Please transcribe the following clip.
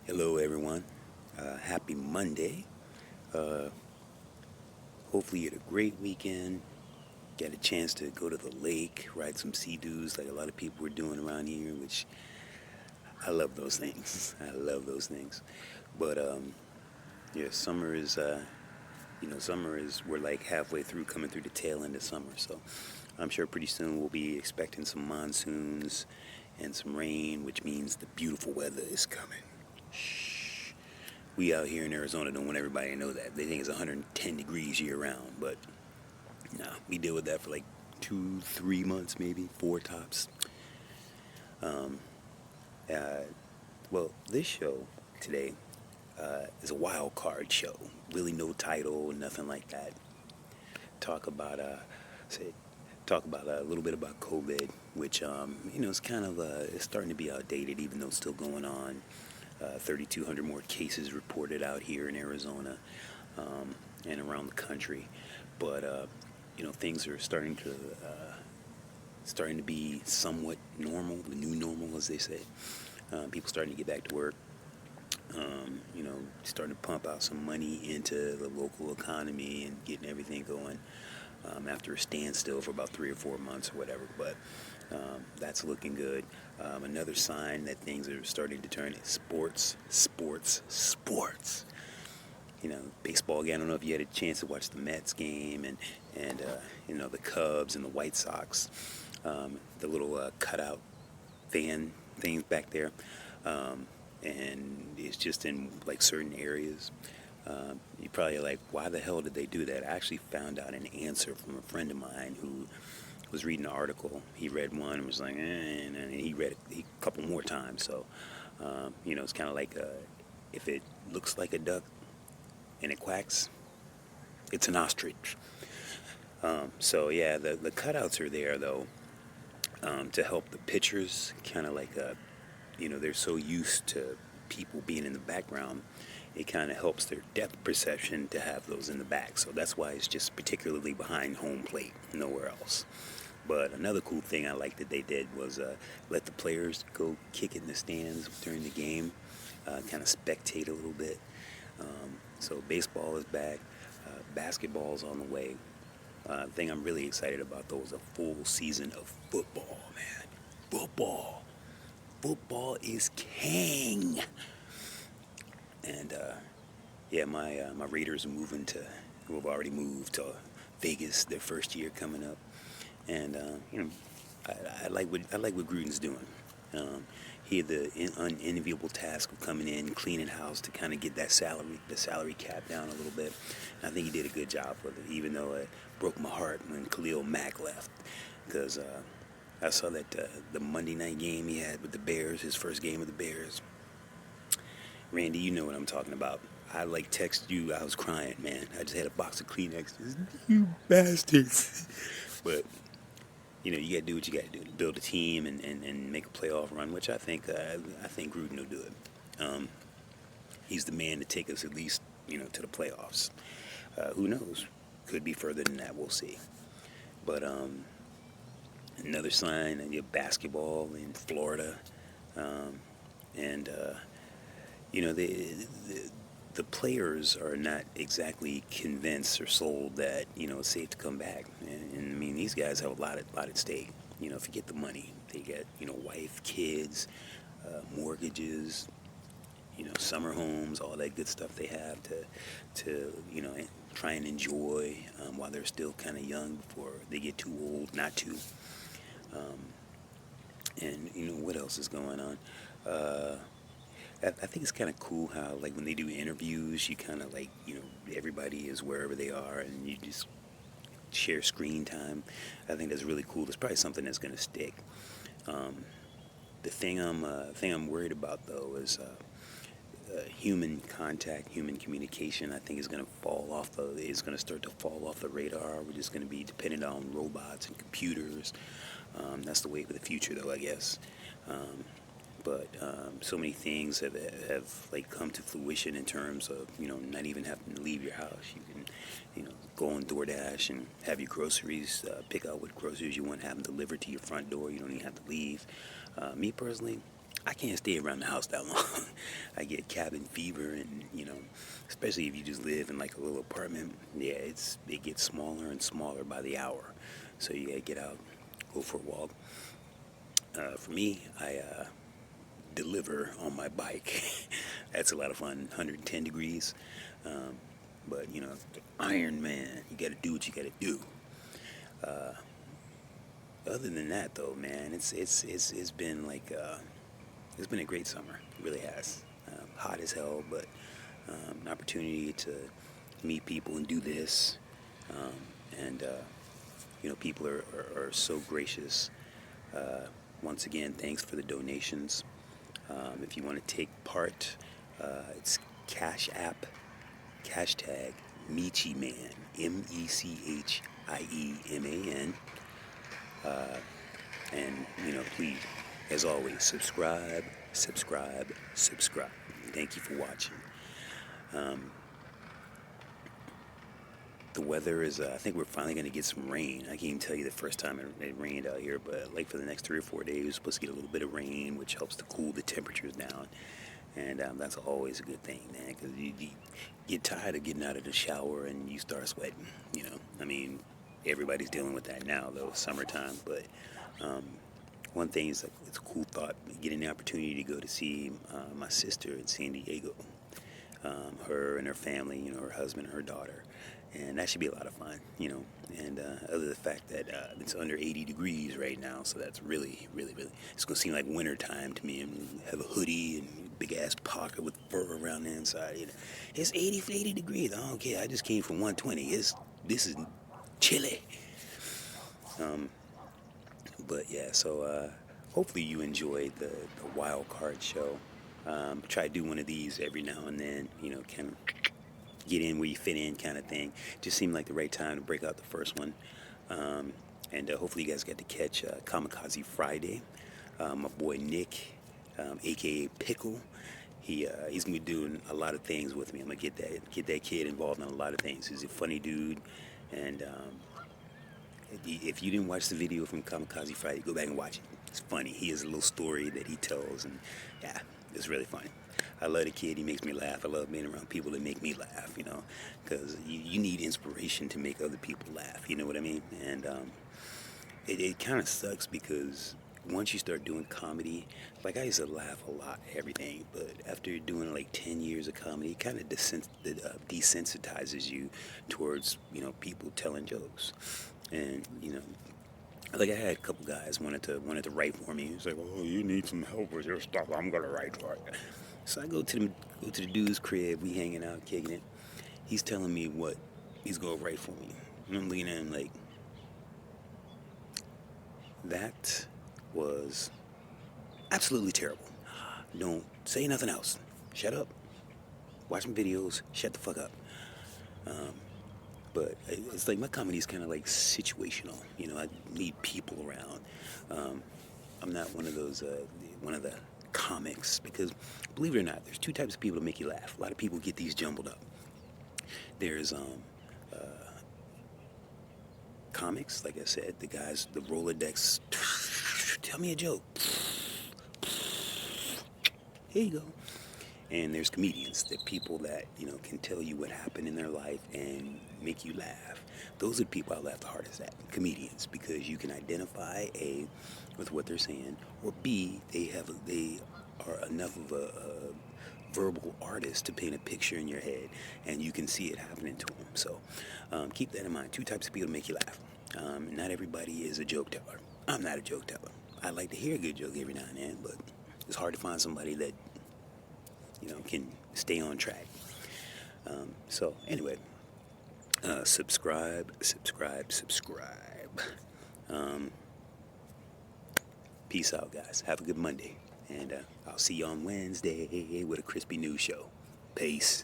Hello, everyone. Happy Monday. Uh, Hopefully, you had a great weekend. Got a chance to go to the lake, ride some sea doos like a lot of people were doing around here, which I love those things. I love those things. But yeah, we're like halfway through, coming through the tail end of summer. So I'm sure pretty soon we'll be expecting some monsoons and some rain, which means the beautiful weather is coming. Shh. We out here in Arizona don't want everybody to know that. They think it's 110 degrees year round, but nah, we deal with that for like 2, 3 months, maybe four tops. Um, uh, well, this show today is a wild card show. Really, no title, nothing like that. Talk about say, talk about a little bit about COVID, which is kind of it's starting to be outdated, even though it's still going on. 3,200 more cases reported out here in Arizona and around the country, but things are starting to be somewhat normal, the new normal, as they say. People starting to get back to work. Starting to pump out some money into the local economy and getting everything going after a standstill for about 3 or 4 months or whatever. But that's looking good. Another sign that things are starting to turn is sports, sports, sports. Baseball again. I don't know if you had a chance to watch the Mets game and the Cubs and the White Sox. The little cutout fan things back there, and it's just in like certain areas. You probably like, why the hell did they do that? I actually found out an answer from a friend of mine who was reading an article. He read one and was like, and he read it a couple more times. So, it's kind of like if it looks like a duck and it quacks, it's an ostrich. So yeah, the cutouts are there though to help the pitchers kind of like they're so used to people being in the background, it kind of helps their depth perception to have those in the back. So that's why it's just particularly behind home plate, nowhere else. But another cool thing I like that they did was let the players go kick it in the stands during the game, kind of spectate a little bit. So baseball is back, basketball's on the way. The thing I'm really excited about though is a full season of football, man. Football. Football is king. And yeah, my Raiders are who have already moved to Vegas. Their first year coming up, and I like what Gruden's doing. He had the unenviable task of coming in, cleaning house to kind of get the salary cap down a little bit. And I think he did a good job with it, even though it broke my heart when Khalil Mack left, because I saw that the Monday night game he had with the Bears, his first game with the Bears. Randy, you know what I'm talking about. I like text you, I was crying, man. I just had a box of Kleenex. You bastards. But you gotta do what you gotta do to build a team and make a playoff run, which I think Gruden will do it. He's the man to take us at least to the playoffs. Who knows? Could be further than that. We'll see. But another sign basketball in Florida, and the players are not exactly convinced or sold that it's safe to come back. And I mean, these guys have a lot at stake. Forget the money. They get wife, kids, mortgages, summer homes, all that good stuff they have to try and enjoy while they're still kind of young before they get too old not to. And what else is going on? I think it's kind of cool how, like, when they do interviews, you kind of, like, everybody is wherever they are and you just share screen time. I think that's really cool. It's probably something that's going to stick. The thing I'm worried about, though, is human contact, human communication. I think is going to start to fall off the radar. We're just going to be dependent on robots and computers. That's the way for the future, though, I guess. But so many things have like come to fruition in terms of not even having to leave your house. You can go on DoorDash and have your groceries, pick out what groceries you want, have them delivered to your front door. You don't even have to leave. Me personally, I can't stay around the house that long. I get cabin fever, and especially if you just live in like a little apartment. Yeah, it gets smaller and smaller by the hour. So you gotta get out, go for a walk. For me, I deliver on my bike. That's a lot of fun. 110 degrees, but Iron Man. You gotta do what you gotta do. Other than that, though, man, it's been like it's been a great summer. It really has. Hot as hell, but an opportunity to meet people and do this. And people are so gracious. Once again, thanks for the donations. If you want to take part, it's Cash App, hashtag Mechiman, MECHIEMAN. And please, as always, subscribe. Thank you for watching. The weather is, I think we're finally going to get some rain. I can't even tell you the first time it rained out here, but like for the next 3 or 4 days, we're supposed to get a little bit of rain, which helps to cool the temperatures down. And that's always a good thing, man, because you get tired of getting out of the shower and you start sweating, I mean, everybody's dealing with that now, though, summertime. But one thing is, like, it's a cool thought, getting the opportunity to go to see my sister in San Diego. Her and her family, her husband and her daughter. And that should be a lot of fun, And other than the fact that it's under 80 degrees right now, so that's really, really, really, it's going to seem like winter time to me. And have a hoodie and big ass pocket with fur around the inside. It's 80 degrees. I don't care. I just came from 120. This is chilly. But yeah, so hopefully you enjoyed the Wildcard show. Try to do one of these every now and then, kind of get in where you fit in kind of thing. Just seemed like the right time to break out the first one. And hopefully you guys get to catch Kamikaze Friday. My boy Nick, a.k.a. Pickle, he's going to be doing a lot of things with me. I'm going to get that kid involved in a lot of things. He's a funny dude. And if you didn't watch the video from Kamikaze Friday, go back and watch it. It's funny. He has a little story that he tells, and yeah, it's really funny. I love the kid. He makes me laugh. I love being around people that make me laugh, because you need inspiration to make other people laugh, you know what I mean? And it kind of sucks because once you start doing comedy, like I used to laugh a lot at everything, but after doing like 10 years of comedy, it kind of desensitizes you towards, people telling jokes. And, like I had a couple guys wanted to write for me. He's like, "Oh, you need some help with your stuff. I'm gonna write for it." So I go to the dude's crib. We hanging out, kicking it. He's telling me what he's gonna write for me, and I'm looking at him like, that was absolutely terrible. Don't say nothing else. Shut up. Watch my videos. Shut the fuck up. But it's like my comedy is kind of like situational. I need people around. I'm not one of those, one of the comics, because believe it or not, there's two types of people that make you laugh. A lot of people get these jumbled up. There's comics, like I said, the guys, the Rolodex, tell me a joke. Here you go. And there's comedians, the people that, can tell you what happened in their life and make you laugh. Those are the people I laugh the hardest at, comedians, because you can identify, A, with what they're saying, or B, they are enough of a verbal artist to paint a picture in your head, and you can see it happening to them. So keep that in mind. Two types of people make you laugh. Not everybody is a joke teller. I'm not a joke teller. I like to hear a good joke every now and then, but it's hard to find somebody that can stay on track. So anyway, subscribe. Peace out, guys. Have a good Monday, and I'll see you on Wednesday with a crispy news show. Peace.